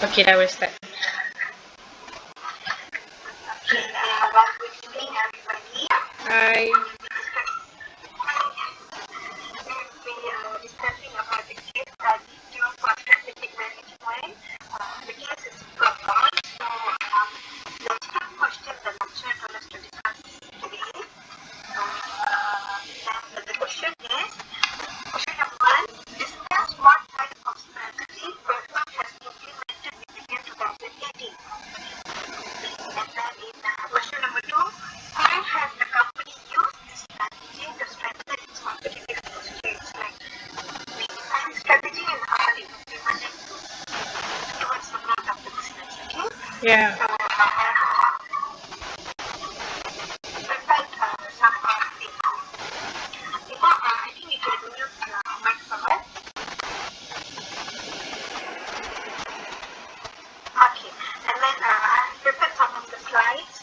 Okay, that was that. Good evening, everybody. Hi. We'll be discussing about the case study for strategic management. The case is Proton. So, the 10 questions the lecturer told us to discuss today. And the question is, question number 1, discuss what type of strategy Proton has implemented in the year 2018. And then in question number 2, how has the company used this strategy to strengthen its competitive strengths? Like we define strategy and how we implement it towards the growth of the business. Okay? Yeah. So I have prepared some of the I think you can mute mic for that. Okay, and then I have prepared some of the slides.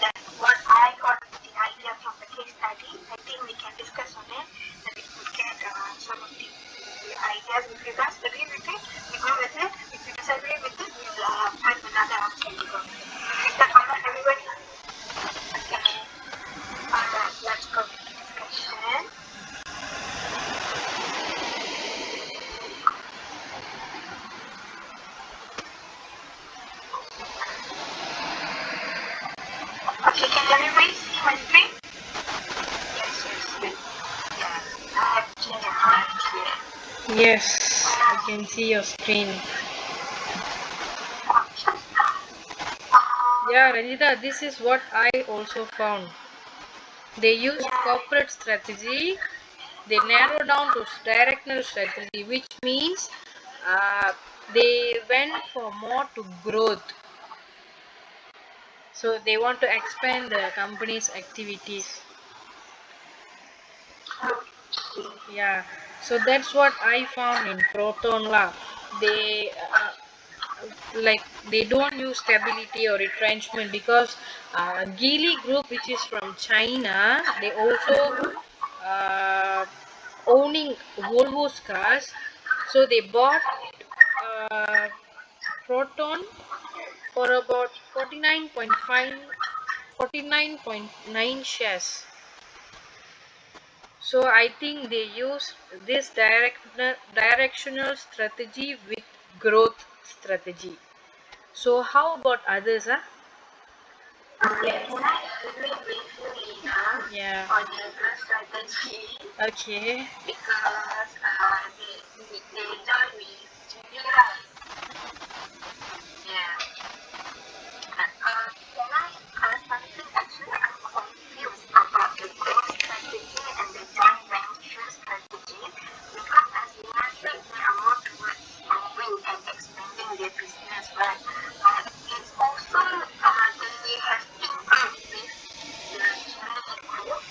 That what I got the idea from the case study. I think we can discuss on it, and we could get some of the ideas. If you guys agree with it, we go with it. If you disagree with it, we'll find another option to go. Is that alright, everybody? Okay. Alright, let's go to the discussion. Okay, can everybody see my screen? Yes. Yeah, I have changed it right here. Yes, I can see your screen. Yeah, Ranjita, this is what I also found. They used corporate strategy. They narrow down to directional strategy, which means they went for more to growth. So they want to expand the company's activities. Yeah, so that's what I found in Proton Lab. They like they don't use stability or retrenchment because Geely Group, which is from China, they also owning Volvo's cars. So they bought uh, Proton for about 49.9 shares. So I think they use this directional strategy with growth strategy. So how about others? Okay, can I elaborate briefly Yeah. on the growth strategy? Okay. Because they joined me Julia. Yeah. Can I something actually I'm confused about the growth strategy and the joint venture strategy because as you mentioned they are more towards growing and expanding their business, right? But it's also they have included with the Gemini group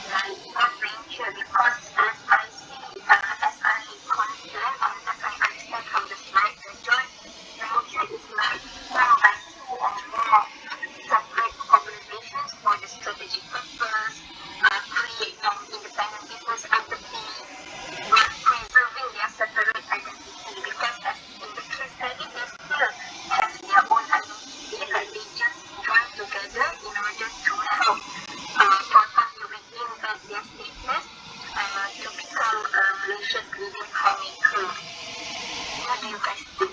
like joint venture because as I see as I confirm and as I understand from the slide the joint venture is like formed by two or more separate organizations for the strategic purpose, create an independent business entity, but preserving their separate identity because as in the case study they still have their own identity, but they just join together in order to help Proton to reinvent their status to become Malaysia's leading car maker. What do you guys think?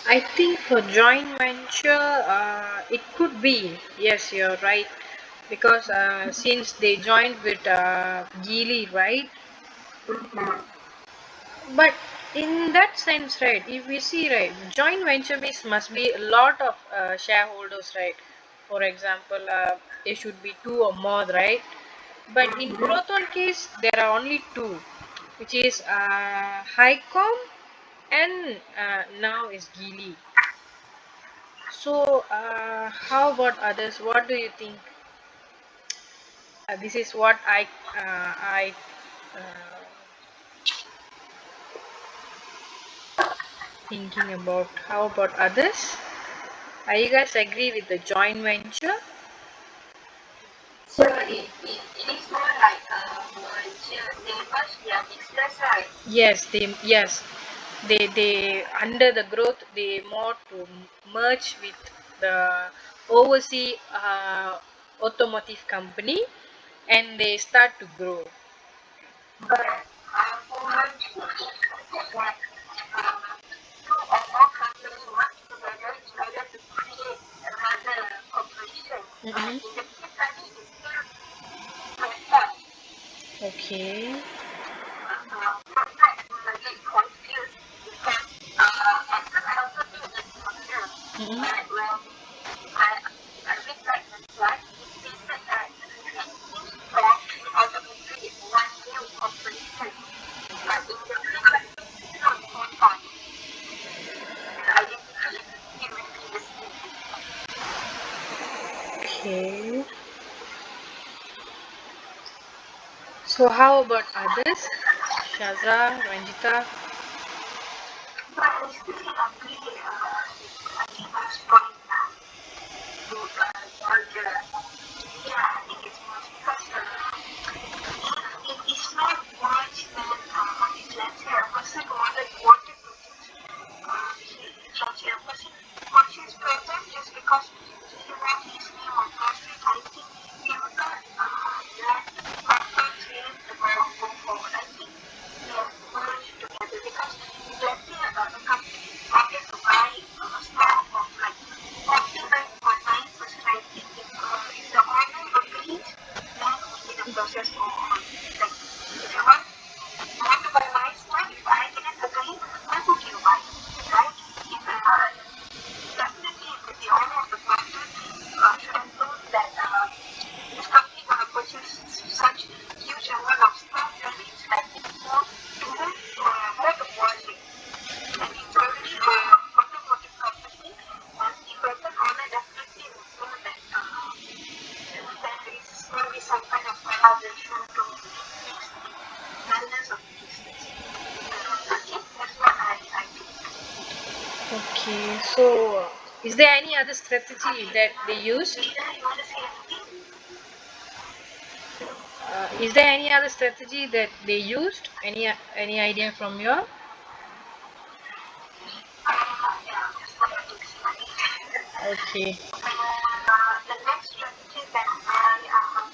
I think for joint venture, it could be. Yes, you're right. Because since they joined with Geely, right? But in that sense, right, if we see, right, joint venture means must be a lot of shareholders, right? For example, there should be two or more, right? But in Proton case, there are only two, which is Highcom and now is Geely. So, how about others? What do you think? This is what I thinking about. How about others? Are you guys agree with the joint venture? So it is more like they must be a business, right? Yes, they under the growth they more to merge with the overseas automotive company, and they start to grow. But for merging, like two or more companies work together in order to create another corporation. Mm-hmm. In the case study, it's still Proton. Okay. Proton is a bit confused because at first I also think it's Proton. Mm-hmm. But when I read back the slide, it stated that each factory ultimately is one new corporation. But in the real life, it's not Proton. The identity still remains the same. Okay. So how about others? Shazra, Ranjita? But I still agree with Adiba's point to Georgia. Yeah, I think it's much because if it is not much, then if let's say a person wanted to change a person purchase Proton just because he wants his name on profit, I think he would not let Proton's name to go forward. I think they have merged together because if let's say a company wanted to buy a stock of like 49.9%, I think if the owner agrees, then only the process go on. Like if you want to buy my stock, if I didn't agree, why would you buy? Right? If definitely the owner of the person should have known that this company gonna purchase such huge amount of stock, then it's likely to go to more the volume. And it's already a automotive company, and the person owner definitely would know that there is going to be some kind of collaboration to increase the balance of the business. Okay, that's what I think. Okay. So is there any other strategy that they use? Lisa, you want to say anything? Is there any other strategy that they used? Any idea from you? Yeah, just what I think. Okay. The next strategy that I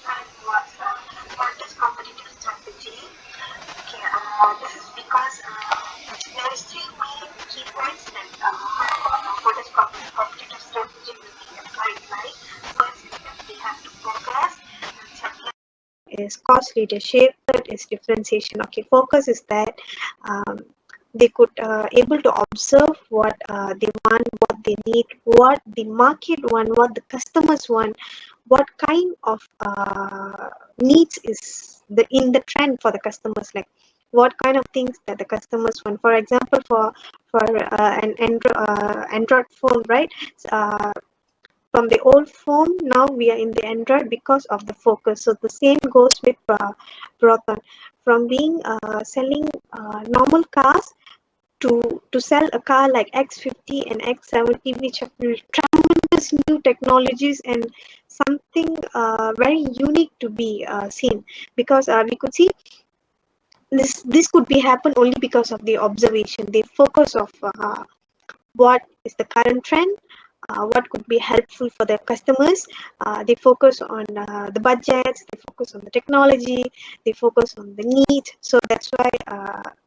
found was Volta's competitive strategy. Okay, this is because there is three main key points that Volta's competitive strategy will be applied by. First is that they have to focus, and second is cost leadership, third is differentiation. Okay, focus is that um, they could able to observe what they want, what they need, what the market want, what the customers want, what kind of needs is in the trend for the customers, like what kind of things that the customers want. For example, for an Android phone, right? uh, from the old phone, now we are in the Android because of the focus. So the same goes with Proton. From being selling normal cars to sell a car like X50 and X70, which have tremendous new technologies and something very unique to be seen. Because we could see this could be happen only because of the observation. The focus of what is the current trend, what could be helpful for their customers. They focus on the budgets, they focus on the technology, they focus on the need. So that's why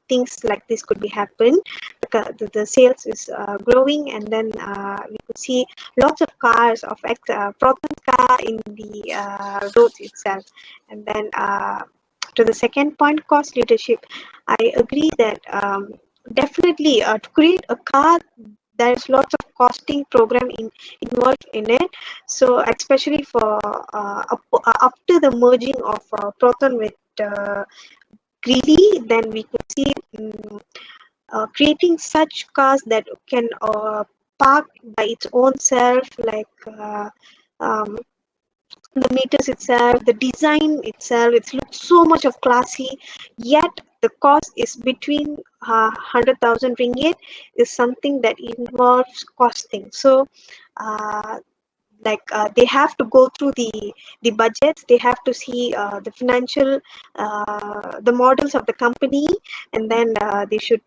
things like this could be happen. The sales is growing, and then we could see lots of cars of Proton car in the roads itself. And then to the second point, cost leadership. I agree that definitely to create a car, there's lots of costing program involved in it. So especially for after the merging of Proton with Greedy, then we could see creating such cars that can park by its own self, like um, the meters itself, the design itself, it looks so much of classy, yet the cost is between 100,000 ringgit is something that involves costing. So like they have to go through the budgets, they have to see the financial the models of the company, and then they should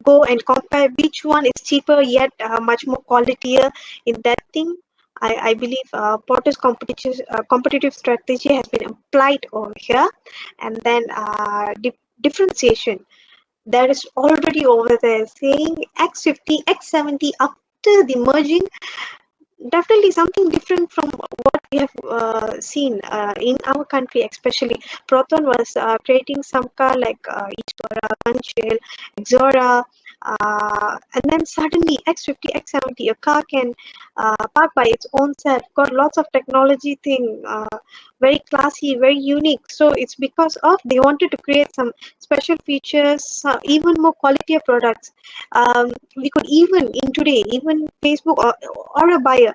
go and compare which one is cheaper yet much more qualitier in that thing. I believe Potter's competitive strategy has been applied over here, and then differentiation that is already over there saying X50, X70 after the merging, definitely something different from what we have seen in our country, especially. Proton was creating some car like Ishwara, Panchel, Exora, and then suddenly X50, X70, a car can park by its own self, got lots of technology thing, very classy, very unique. So it's because of they wanted to create some special features, even more quality of products. We could even in today, even Facebook or a buyer,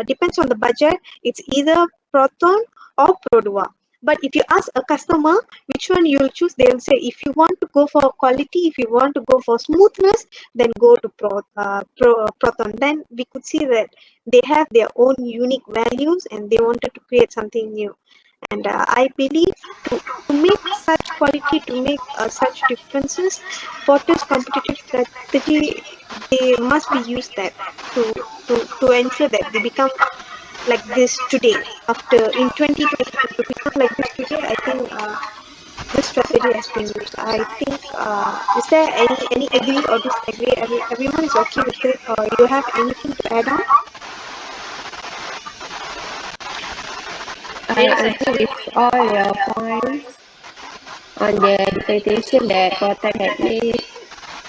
depends on the budget. It's either Proton or Produa. But if you ask a customer which one you'll choose, they'll say if you want to go for quality, if you want to go for smoothness, then go to Proton. Then we could see that they have their own unique values and they wanted to create something new. And I believe to make such quality, to make such differences, Porter's competitive strategy, they must be used that to ensure that they become like this today. After in 2022 to become like this today, I think this strategy has been used. I think is there any agree or disagree? Everyone is okay with it, or you have anything to add on? I Yes, agree actually. with all your points on the differentiation that Proton had made,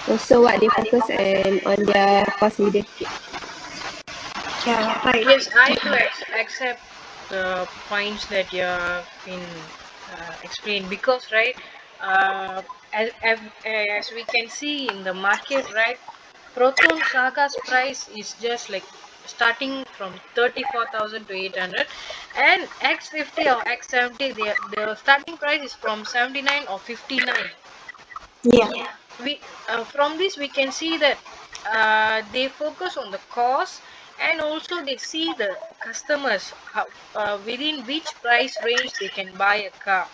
also what they focus on their cost leadership. Yeah, right. Yes, I too accept the points that you have been explained because, right, as we can see in the market, right, Proton Saga's price is just like starting from 34,000 to 800, and X50 or X70, the starting price is from 79 or 59. Yeah, So we from this we can see that they focus on the cost, and also they see the customers how, within which price range they can buy a car.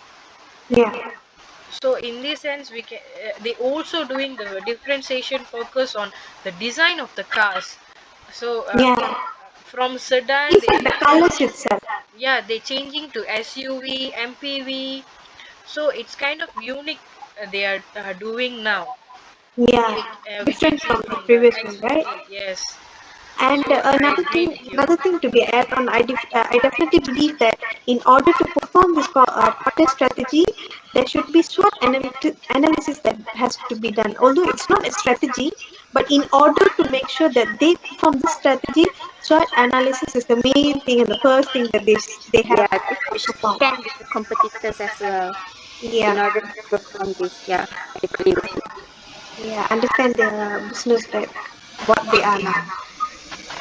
yeah, So in this sense we can they also doing the differentiation focus on the design of the cars. So yeah. from sedan Even the they colors changing, itself. yeah, they changing to SUV, MPV. So it's kind of unique they are doing now. Yeah, We can different see from the from the previous one, right? X50. Yes. And So I agree with you. another thing to be added on, I definitely believe that in order to perform this Potter strategy, there should be SWOT analysis that has to be done. Although it's not a strategy, but in order to make sure that they perform this strategy, SWOT analysis is the main thing and the first thing that they have Yeah, they to should perform. scan the competitors as well Yeah, in order to perform this. Yeah, I agree with you. yeah, understand their business that what they are now.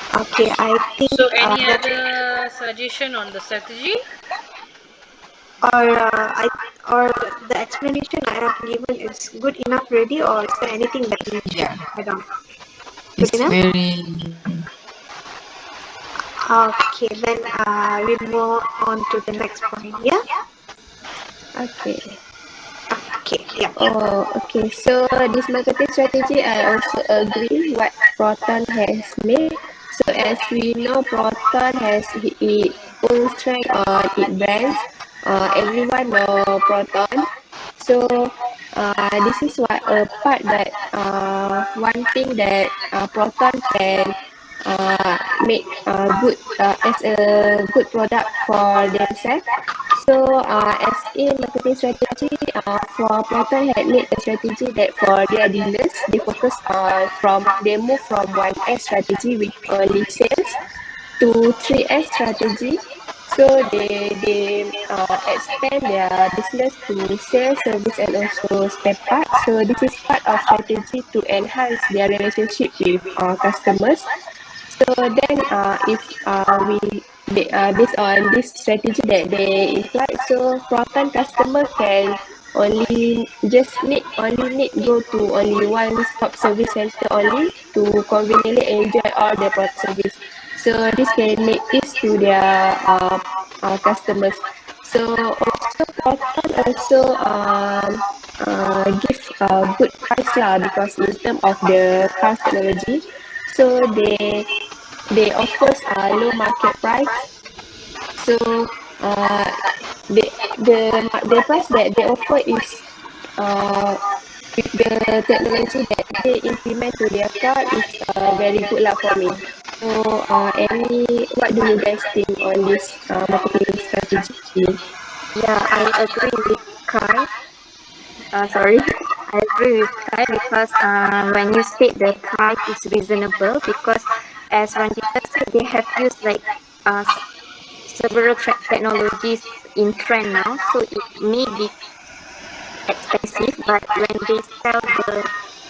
Okay, I think So any that other suggestion on the strategy? or I or the explanation I have given is good enough already, or is there anything that we should Yeah, add on? Good it's enough? very Okay, then we move on to the next point. Yeah? Okay. Okay, yeah. Oh, okay. So this marketing strategy, I also agree what Proton has made. So as we know, Proton has its own strength on its brands. Everyone know Proton. So this is what a part that one thing that Proton can make good as a good product for themselves. So, as in marketing strategy, for Proton had made a strategy that for their dealers, they focus on they move from 1S strategy with only sales to 3S strategy. So they expand their business to sales, service, and also spare parts. So this is part of strategy to enhance their relationship with customers. So then, if based on this strategy that they implied, so Proton customer can only need go to only one stop service center only to conveniently enjoy all the Proton service. So this can make this to their customers. So also Proton also give good price lah, because in terms of the car technology, so they offers low market price. So uh, the price that they offer is with the technology that they implement to their car is very good lah for me. So what do you guys think on this marketing strategy? Yeah, I agree with Kai. Sorry, I agree with Kai because when you state the price is reasonable, because as Ranjita said, they have used like several technologies in trend now, so it may be expensive, but when they sell, the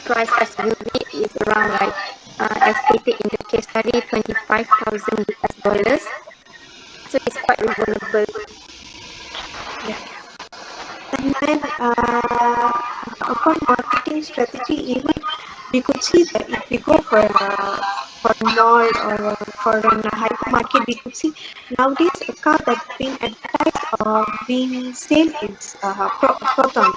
price as unit is around like as stated in the case study, 25,000 US dollars. So it's quite reasonable. And then upon marketing strategy, even we could see that if we go for a mall or for a hypermarket, we could see nowadays a car that's being advertised or being sold is Proton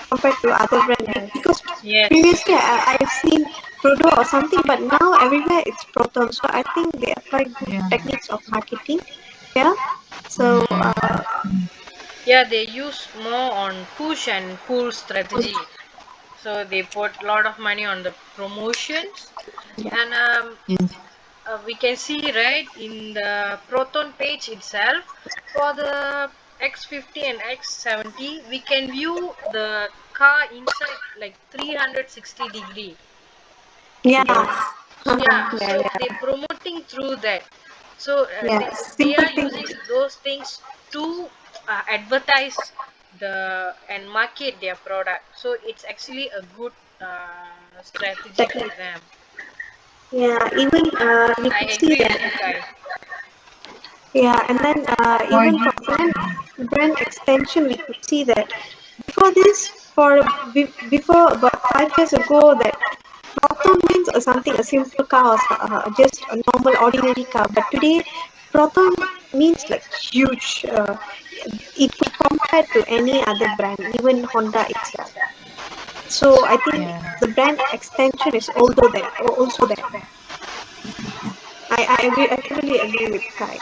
compared to other brands. Yes. Because Yes. previously I've seen Prodo or something, but now everywhere it's Proton. So I think they apply good techniques of marketing. Yeah. So Yeah, they use more on push and pull strategy. So they put a lot of money on the promotions, and we can see right in the Proton page itself for the X50 and X70, we can view the car inside like 360-degree. yeah. Yes. Yeah, Yeah, so yeah. they promoting through that. So Yeah, they simple are thing. using those things to advertise the and market their product. So it's actually a good strategy for Technique. them. Yeah, even we I could see agree with that. you, Kai. Yeah, and then even for brand extension, we could see that before this, before about 5 years ago, that Proton means something a simple car or just a normal ordinary car. But today, Proton means like huge. It could compare to any other brand, even Honda itself. So I think the brand extension is also there. I agree. I totally agree with Kai.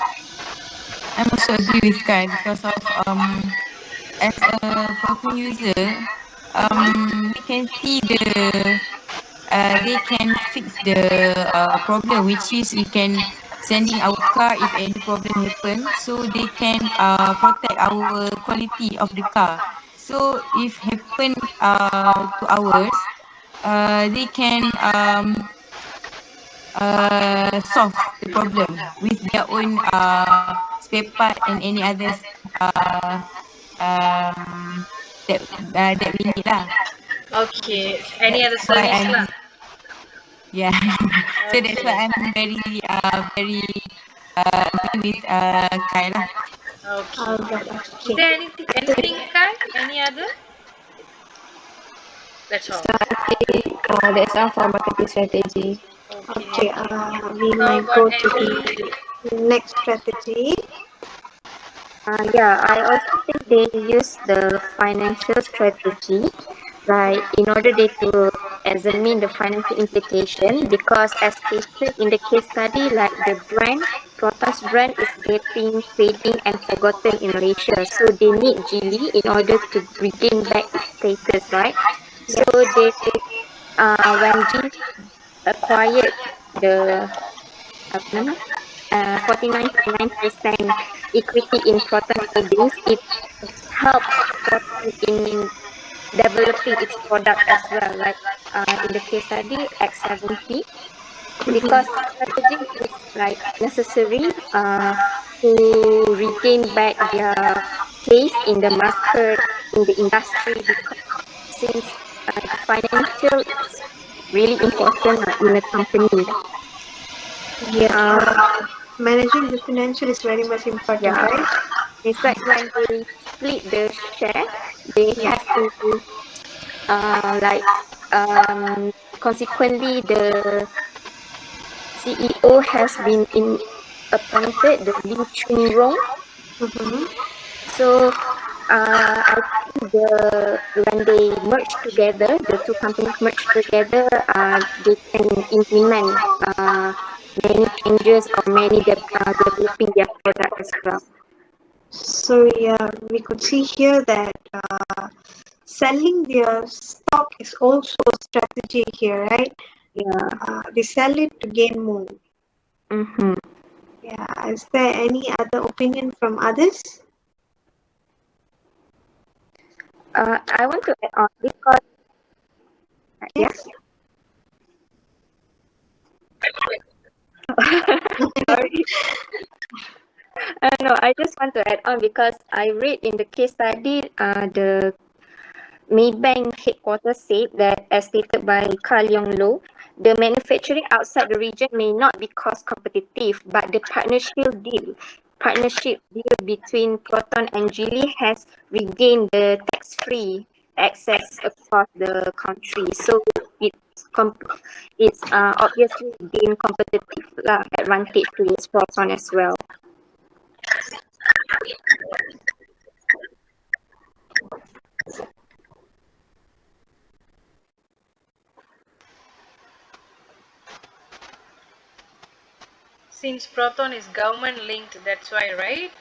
I'm also agree with Kai because of as a proton user, we can see they can fix the problem, which is we can sending our car if any problem happen, so they can protect our quality of the car. So if happen to ours, they can solve the problem with their own spare part and any others uh, um, that we need lah. Okay. Any That's other why service I'm lah? yeah. So that's why Okay. I'm very agree with Kai lah. Okay. All right. Is Okay. there anything, Kai? Any other? That's So all. I think that's all for marketing strategy. Okay. Okay. We How might about go to any? the next strategy. Yeah, I also think they use the financial strategy, like in order they to examine the financial implication, because as stated in the case study, like the brand, Proton's brand is getting fading and forgotten in Malaysia. So they need Geely in order to regain back its status, right? So they when Geely acquired the apa nama 49.9% equity in Proton Holdings, it helped Proton in developing its product as well, like in the case study X70, because the strategy is like necessary to regain back their place in the market, in the industry, because since the financial is really important in a company. Yes. Managing the financial is very much important, Yeah. right? In fact, when they split the share, they have to like consequently the CEO has been appointed, the Lee Chun Rong. Mm-hmm. So I think when they merge together, the two companies merge together, they can implement many changes or many developing their product as well. So yeah, we could see here that selling their stock is also a strategy here, right? Yeah. They sell it to gain more. Mm-hmm. Yeah. Is there any other opinion from others? I want to add on because yeah. Yes. Sorry. No, I just want to add on because I read in the case study, the Maybank headquarters said that, as stated by Carl Yong Lo, the manufacturing outside the region may not be cost competitive, but the partnership deal between Proton and Geely has regained the tax-free access across the country. So it's obviously gain competitive advantage to its Proton as well. Since Proton is government linked, that's why, right?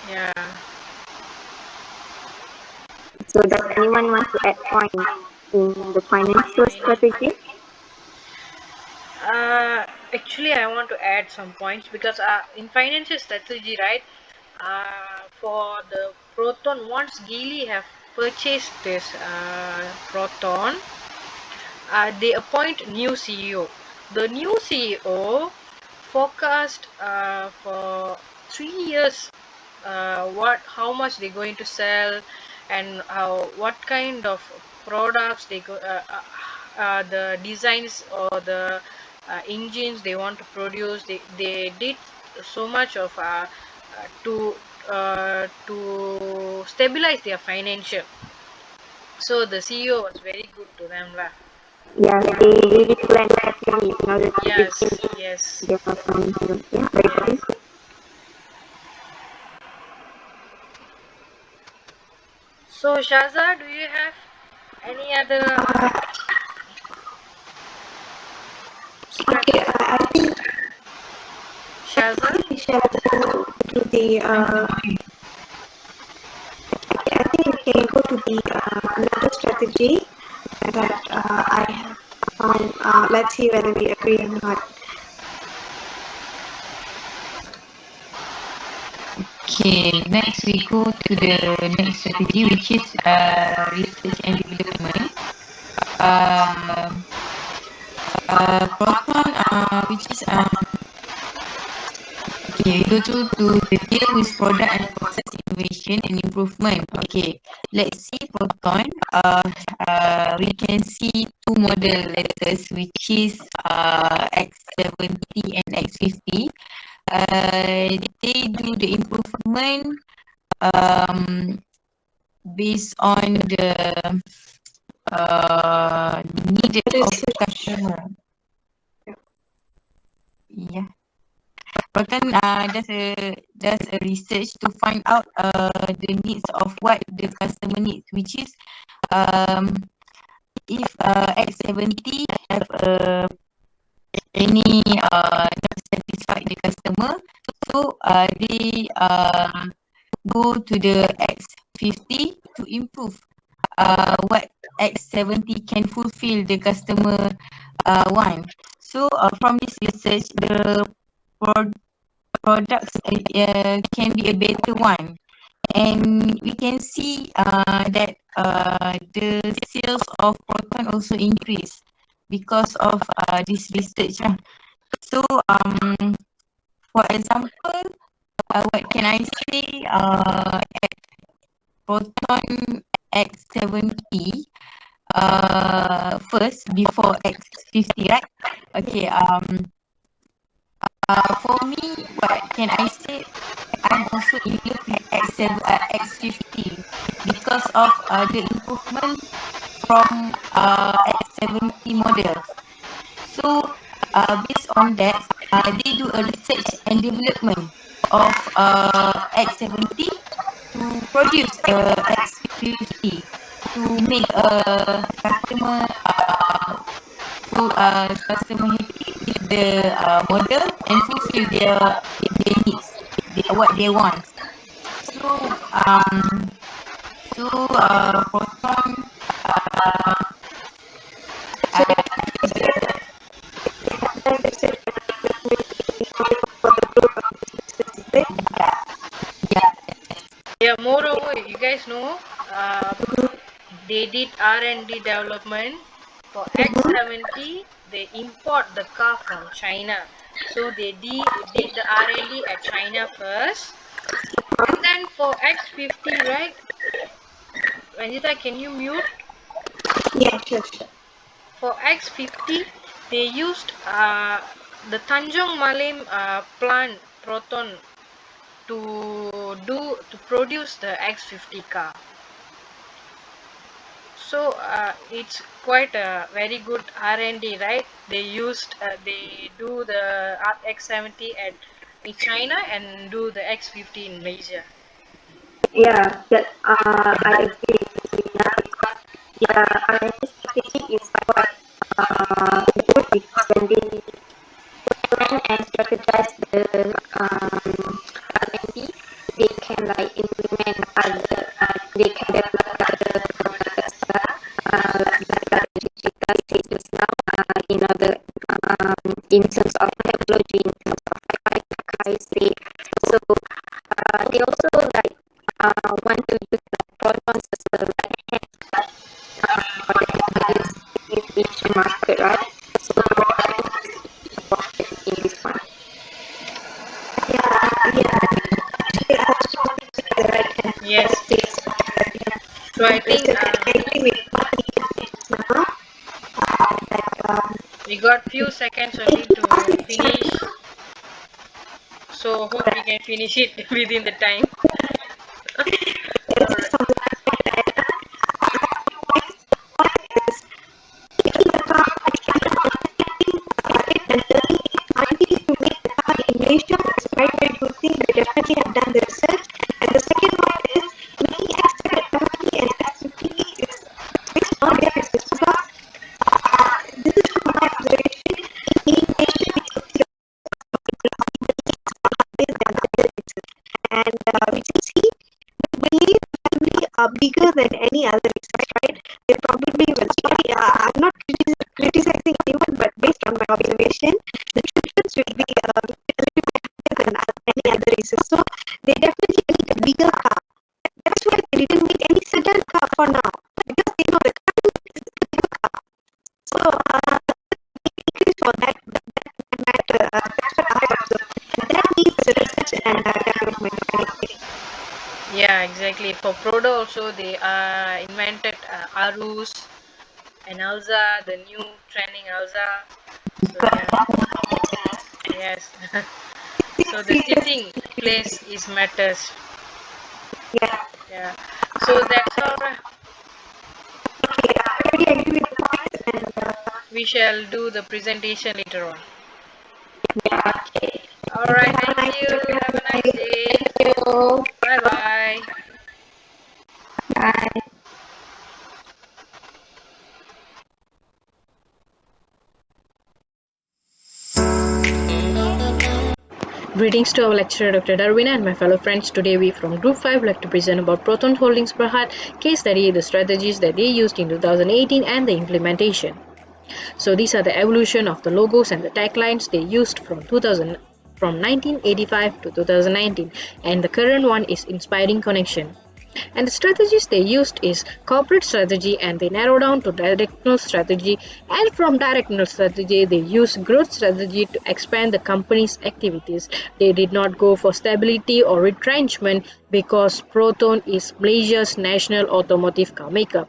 Yeah. So does anyone want to add point in the financial strategy? Actually, I want to add some points because in financial strategy, right? For the Proton, once Geely have purchased this Proton, they appoint new CEO. The new CEO forecast for 3 years how much they're going to sell and what kind of products the designs or the engines they want to produce. They did so much of to stabilize their financial. So the CEO was very good to them lah. Yeah, they really plan carefully in order to Yes, regain yes, their financial. Yeah, very yes. good. So Shaza, do you have any other Okay. strategy? I Shaza? think we shall go to the. I think we can go to the another strategy that I have found. Let's see whether we agree or not. Okay, next we go to the next strategy, which is research and development. Proton, which is okay, we go to the deal with product and process innovation and improvement. Okay, let's see Proton. We can see two model letters, which is X70 and X50. They do the improvement based on the needed of the customer. Yeah. Proton does a research to find out the needs of what the customer needs, which is if X70 have any not satisfied the customer, so they go to the X50 to improve what X70 can fulfill the customer want. So from this research, the products can be a better one, and we can see that the sales of Proton also increase because of this research. So for example, what can I say? Proton X70 first before X50, right? Okay. For me, what can I say? I'm also in love with X50 because of the improvement from X70 models. So based on that, they X70 to produce X50 to make a customer customer happy with the model and fulfill their needs, what they want. So Proton So like I said, for the growth of this business, is it? Yeah, moreover, you guys know they did R&D development for X70. They import the car from China. So they did the R&D at China first. And then for X50, right? Vanjita, can you mute? Yeah, sure. For X50, they used the Tanjung Malim plant Proton to produce the X50 car. So it's quite a very good R&D, right? They do the X70 in China and do the X50 in Malaysia. Yeah, that I agree with Lina because R&D strategy is quite good because when they plan and strategize the R&D, they can like implement other, they can develop other products as well, like digital stages now, in terms of technology, in terms of high speed. So they also like want to use the protons as a right hand side for the Asian market, right? So in this one. Yes. So I think we got few seconds only to finish. So hope we can finish it within the time. All right. In Malaysia is a very, very good thing. They definitely have done the research. And the second one is making X70 and X50 is based on their research. Because this is from my observation. In Malaysia, we could see and we can see Malays family are bigger than any other research, right? They probably will. Sorry, I'm not criticizing anyone, but based on my observation, the children will be a little bit bigger than any other research. So they definitely need a bigger car. That's why they didn't make any sedan car for now because they know the car is a bigger car. So increase for that matter. That's what I observe, and that needs research and development. Yeah, exactly. For Prodo also, they invented Arus and Alza, the new trending Alza. So yeah, yes. So the sitting place is matters. Yeah. Yeah. So that's all. Okay, I really agree with the points and We shall do the presentation later on. Okay. All right. have a Thank nice you. day. Have a nice day. Thank you. Bye bye. Bye. Greetings to our lecturer Dr. Darwin and my fellow friends. Today we from Group 5 like to present about Proton Holdings Berhad case study, the strategies that they used in 2018 and the implementation. So these are the evolution of the logos and the taglines they used from 1985 to 2019, and the current one is inspiring connection. And the strategies they used is corporate strategy, and they narrow down to directional strategy, and from directional strategy they use growth strategy to expand the company's activities. They did not go for stability or retrenchment because Proton is Malaysia's national automotive car maker.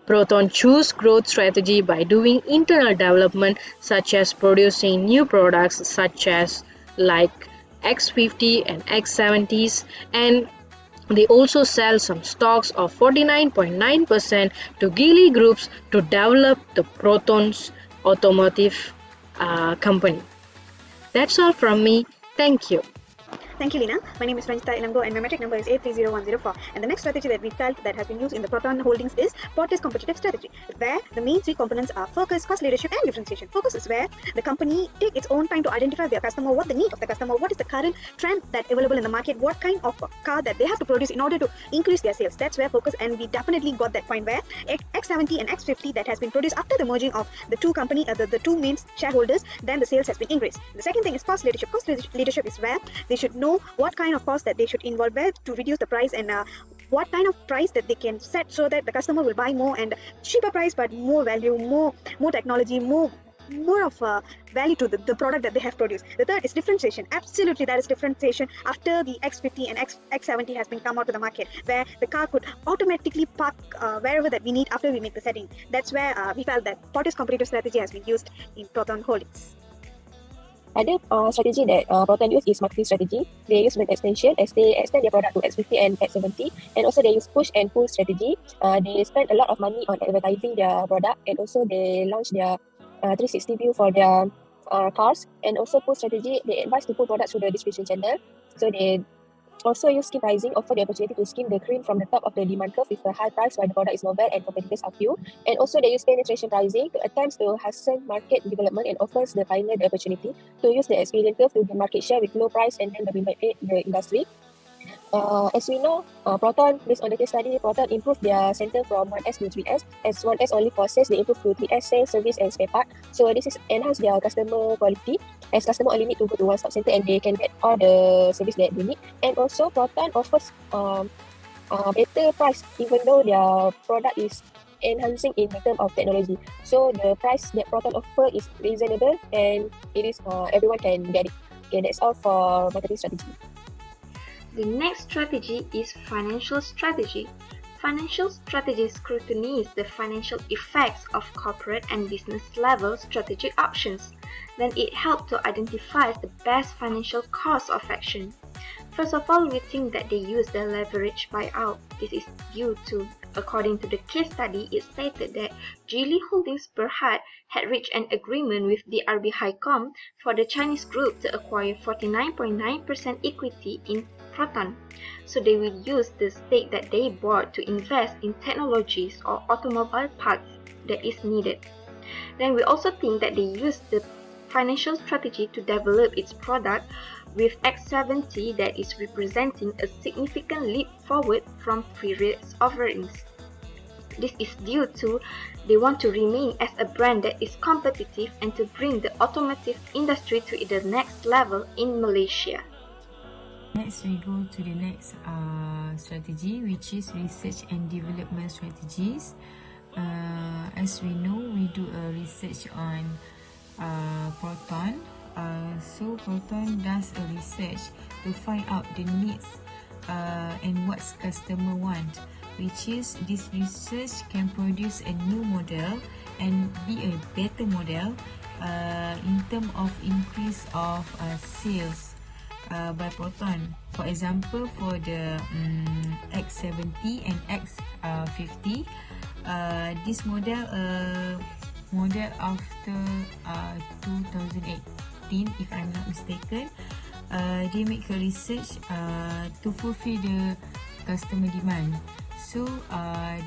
Proton chose growth strategy by doing internal development such as producing new products such as like X50 and X70s, and they also sell some stocks of 49.9% to Geely Groups to develop the Proton's automotive company. That's all from me. Thank you. Thank you, Lina. My name is Ranjita Ilango and my metric number is 830104. And the next strategy that we felt that has been used in the Proton Holdings is Portis competitive strategy, where the main three components are focus, cost leadership, and differentiation. Focus is where the company take its own time to identify their customer, what the need of the customer, what is the current trend that available in the market, what kind of car that they have to produce in order to increase their sales. That's where focus, and we definitely got that point where X70 and X50 that has been produced after the merging of the two company, the two main shareholders, then the sales has been increased. The second thing is cost leadership. Cost leadership is where they should know what kind of cost that they should involve where to reduce the price, and what kind of price that they can set so that the customer will buy more and cheaper price but more value, more technology, more of value to the product that they have produced. The third is differentiation. Absolutely, that is differentiation after the X50 and X70 has been come out to the market, where the car could automatically park wherever that we need after we make the setting. That's where we felt that Portis competitive strategy has been used in Proton Holdings. Other strategy that Proton use is marketing strategy. They use brand extension as they extend their product to X50 and X70, and also they use push and pull strategy. They spend a lot of money on advertising their product, and also they launch their 360 view for their cars. And also pull strategy, they advise to pull products through the distribution channel. So they also use skim pricing, offer the opportunity to skim the cream from the top of the demand curve with a high price while the product is novel and competitors are few. And also they use penetration pricing to attempt to hasten market development and offers the pioneer the opportunity to use the experience curve to gain market share with low price and then dominate the industry. As we know, Proton, based on the case study, Proton improved their center from 1S to 3S. As 1S only for sales, they improved to 3S sales, service, and spare part. So this is enhance their customer quality, as customer only need to go to one stop center and they can get all the service that they need. And also, Proton offers better price, even though their product is enhancing in terms of technology. So the price that Proton offer is reasonable and it is everyone can get it. Okay, that's all for marketing strategy. The next strategy is financial strategy. Financial strategy scrutinizes the financial effects of corporate and business level strategic options. Then it helps to identify the best financial course of action. First of all, we think that they use the leverage buyout. This is due to, according to the case study, it stated that Geely Holdings Berhad had reached an agreement with the RB Highcom for the Chinese group to acquire 49.9% equity in Proton. So they will use the stake that they bought to invest in technologies or automobile parts that is needed. Then we also think that they use the financial strategy to develop its product with X70 that is representing a significant leap forward from previous offerings. This is due to they want to remain as a brand that is competitive and to bring the automotive industry to the next level in Malaysia. Next, we go to the next strategy, which is research and development strategies. As we know, we do a research on Proton. So Proton does a research to find out the needs and what customer want, which is this research can produce a new model and be a better model in terms of increase of sales by Proton. For example, for the X70 and X50, this model after 2018, if I'm not mistaken, they make a research to fulfill the customer demand. So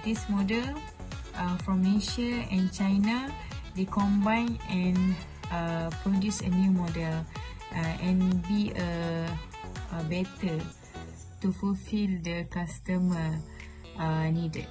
this model from Malaysia and China, they combine and produce a new model and be better to fulfill the customer needed.